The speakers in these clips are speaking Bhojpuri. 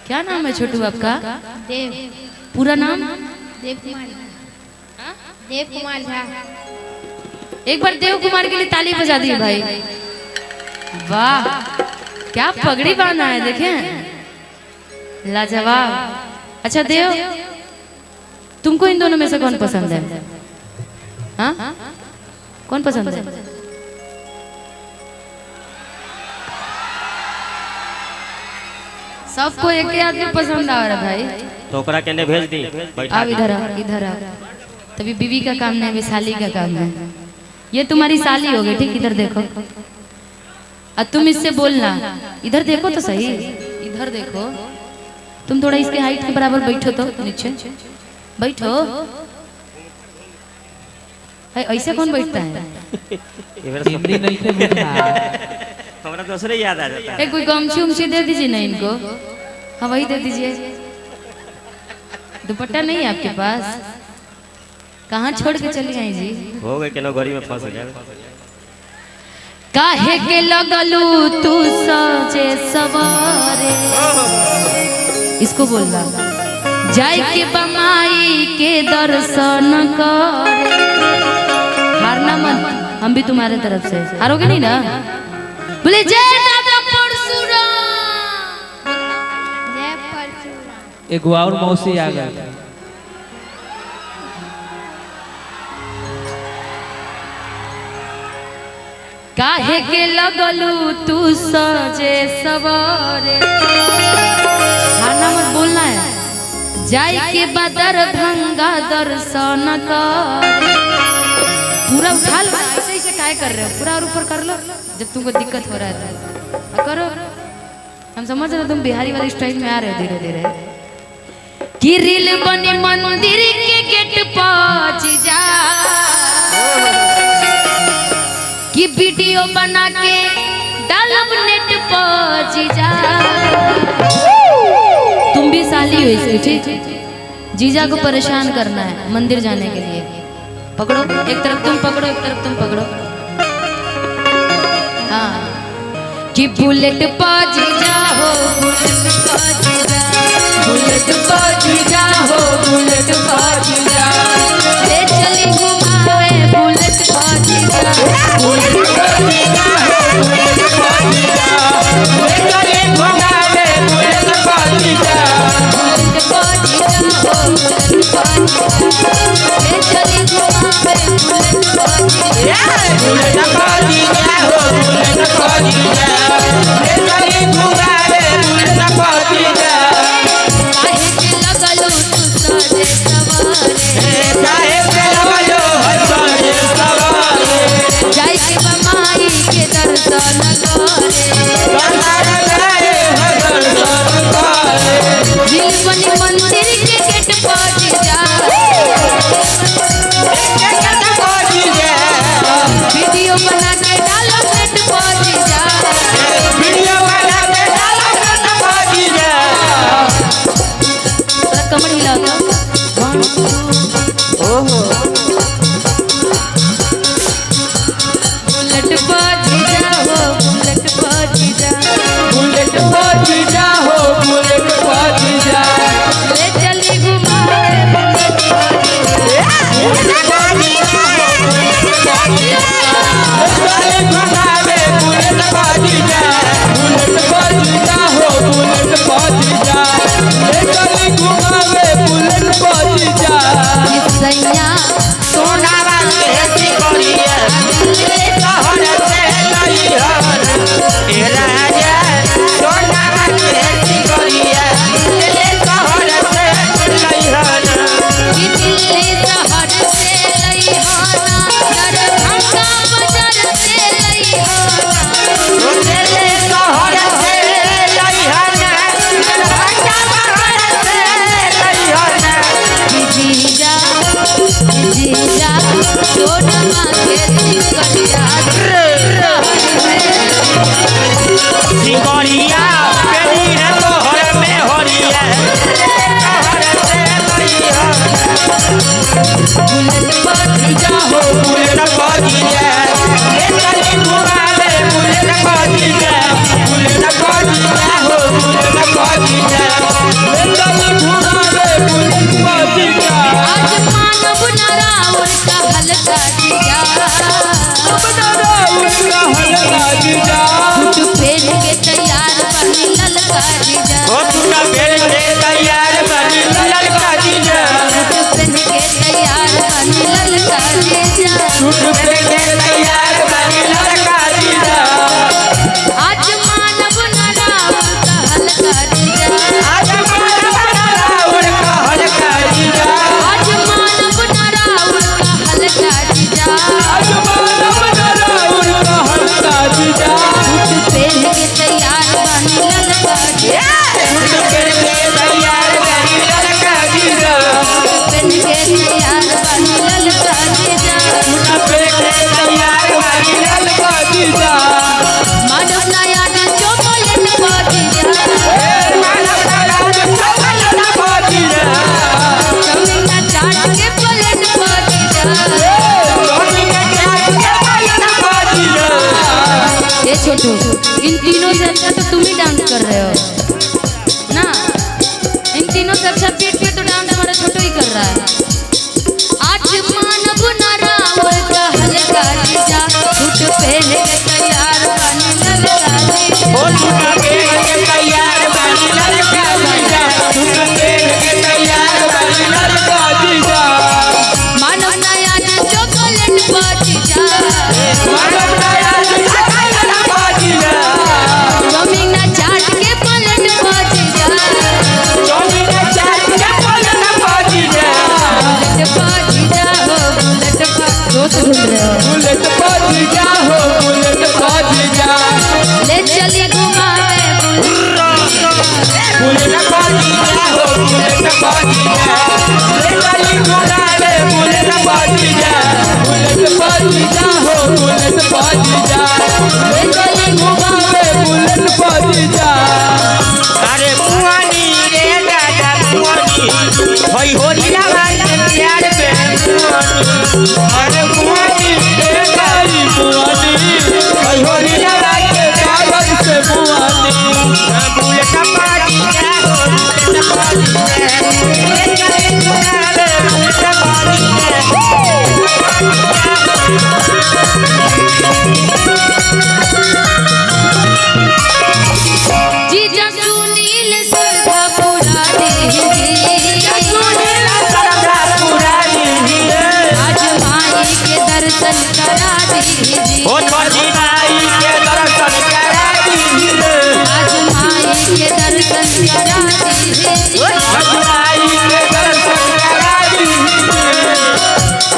क्या नाम है छोटू आपका? देव। पूरा नाम? देव कुमार। देव कुमार झा। एक बार देव कुमार के लिए ताली बजा दी भाई। वाह क्या पगड़ी बांधा है, देखें लाजवाब। अच्छा देव, तुमको इन दोनों में से कौन पसंद है? हाँ कौन पसंद है? सबको एक ही आदमी पसंद आ रहा भाई, तो ओकरा के ने भेज दी। अब इधर आ, इधर आ। तभी बीवी का काम नहीं, साली का काम है। ये तुम्हारी साली हो गई, ठीक? इधर देखो और तुम इससे बोलना। इधर देखो तो सही, इधर देखो। तुम थोड़ा इसके हाइट के बराबर बैठो तो, नीचे बैठो। ऐसे कौन बैठता है? हमारा दूसरे याद आ जाता है। कोई गमछी उमछी दे दीजिए ना इनको। हाँ वही दे दीजिए। दुपट्टा नहीं है आपके पास? कहाँ छोड़ के चली आई जी? हो गए केनो गड़ी में फंस गए। काहे के लगलू तू सजे सवारे, इसको बोलना। जाय के बमाई के दर्शन करे। हारना मत, हम भी तुम्हारे तरफ से। हारोगे नहीं ना? बोले जय दादा परशुराम। जय परशुराम। एक और मौसी आ गई। काहे के लगलू तू सजे सवारे। हारना मत, बोलना है। जाय के बदर भंगा दर्शन कर। पूरा उठा लो, ऐसे ही काहे कर रहे हो? पूरा और ऊपर कर लो। जब तुमको दिक्कत हो रहा है तो करो। हम समझ रहे तुम बिहारी वाली स्टाइल में आ रहे हो धीरे धीरे। कि रील बनी मंदिर के गेट पहुंच जा, कि वीडियो बना के डालब नेट पहुंच जा। तुम भी साली हो इसकी, ठीक? जीजा को परेशान करना है मंदिर जाने के लिए। पकड़ो, एक तरफ तुम पकड़ो, एक तरफ तुम पकड़ो। हाँ कि बुलेट पहुंच जाओ, बुलेट पहुंच जाओ, बुलेट पहुंच जाओ, बुलेट पहुंच जाओ। ले चली घुमावे बुलेट पहुंच जाओ, बुलेट पहुंच जाओ, बुलेट पहुंच जाओ। ले चली घुमावे बुलेट पहुंच जाओ, बुलेट पहुंच जाओ, बुलेट पहुंच जाओ। ले चली घुमावे बुलेट पहुंच जाओ, बुलेट पहुंच जाओ, बुलेट पहुंच जाओ। ले चली घुमावे बुलेट पहुंच जाओ। काहे के लगलो तू सजे सवारे, काहे के लगलो सजे सवारे। जाय के बमाई के दर्शन करे, दर्शन करे। दिल बनी मंदिर के गेट पहुंच जा, वीडियो जीजा ओ तूना बेल के तैयार बनी ललका जीजा सूट पहन के तैयार बनी ललका जीजा सूट पहन के तैयार बनी ललका जीजा आज मानव न रावण का हल्का जीजा आज मानव न रावण का हल्का जीजा आज मानव न रावण का हल्का जीजा आज मानव न रावण का हल्का जीजा सूट पहन के तैयार बनी ललका जीजा सूट पहन के तैयार बनी ललका जीजा पहन के तैयार बनी ललका जीजा सूट पहन के तैयार बनी ललका जीजा मानव नया दिन चॉकलेट पाजी जा मानव राज चॉकलेट पाजी जा कमीना चाट के प्लेट पाजी जा कमीना चाट के प्लेट पाजी जा ये छोटू इन तीनों से अच्छा तो तुम ही डांस कर रहे हो ना इन तीनों से अच्छा पीठ पे तो डांस हमारा छोटू ही कर रहा है आज मानव नारावल का हल्का जीजा सूट पहन के तैयार बनी ललका जीजा ओ सूट पहन के तैयार बनी ललका जीजा सूट पहन के तैयार बनी ललका जीजा मानव नया दिन चॉकलेट पाजी जा मानव राज चॉकलेट पाजी जा कमीना चाट के प्लेट पाजी जा कमीना चाट के प्लेट पाजी जा बुलेट पाजी जा हो बुलेट दोस्त ढूंढ रहे हो बुलेट पाजी जा हो बुलेट पाजी जा ले चली घुमावे बुलेट पाजी जा हो बुलेट पाजी जा ले चली घुमावे बुलेट पाजी जा बुलेट पाजी जा हो बुलेट पाजी जा ले चली घुमावे बुलेट पाजी जा अरे मुआनी रे दादा मुआनी होई होली लगा के प्यार पे मुआनी अरे मुआनी रे गाई मुआनी होई होली लगा के कागज से मुआनी बुलेट पाजी जा हो बुलेट पाजी जा ले चली घुमावे बुलेट पाजी जा जीजा सुनील सरधा पूरा दीजिए सुनील सरधा पूरा दीजिए आज माई के दर्शन करा दीजिए ओ छोटी माई के दर्शन करा दीजिए आज माई के दर्शन करा दीजिए छोटी माई के दर्शन करा दीजिए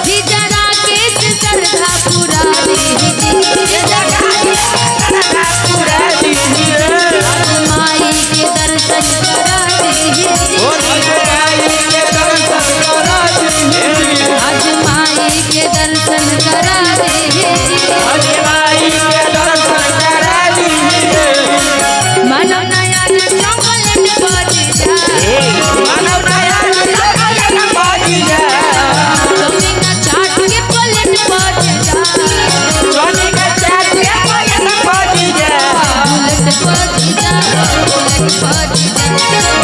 जीजा राकेश सरधा पूरा दीजिए सरधा पूरा दीजिए आज माई के दर्शन करा दीजिए ओ छोटी माई के दर्शन करा दीजिए आज माई के दर्शन करा दीजिए छोटी माई के दर्शन करा दीजिए मानव नया चॉकलेट पाजी जा मानव राज चॉकलेट पाजी जा कमीना चाट के प्लेट पाजी जा कमीना चाट के प्लेट पाजी जा बुलेट पाजी जा बुलेट पाजी जा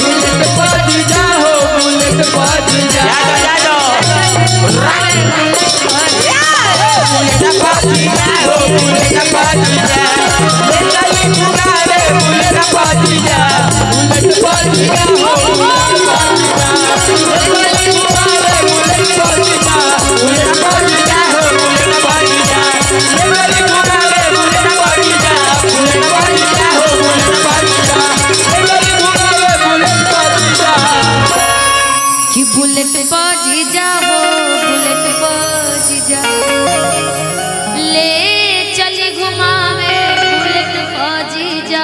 बुलेट पाजी जा हो बुलेट पाजी जा बुलेट पाजी जा हो बुलेट पाजी जा ले चली घुमावे बुलेट पाजी जा बुलेट पाजी जा हो बुलेट पाजी जा ले चली घुमावे बुलेट पाजी जा बुलेट पाजी जा हो बुलेट पाजी जा ले चली घुमावे बुलेट पाजी जा बुलेट पाजी जा हो बुलेट पाजी जा ले चली घुमावे बुलेट पाजी जा कि बुलेट पाजी जा हो बुलेट पाजी जा ले चली घुमावे बुलेट पाजी जा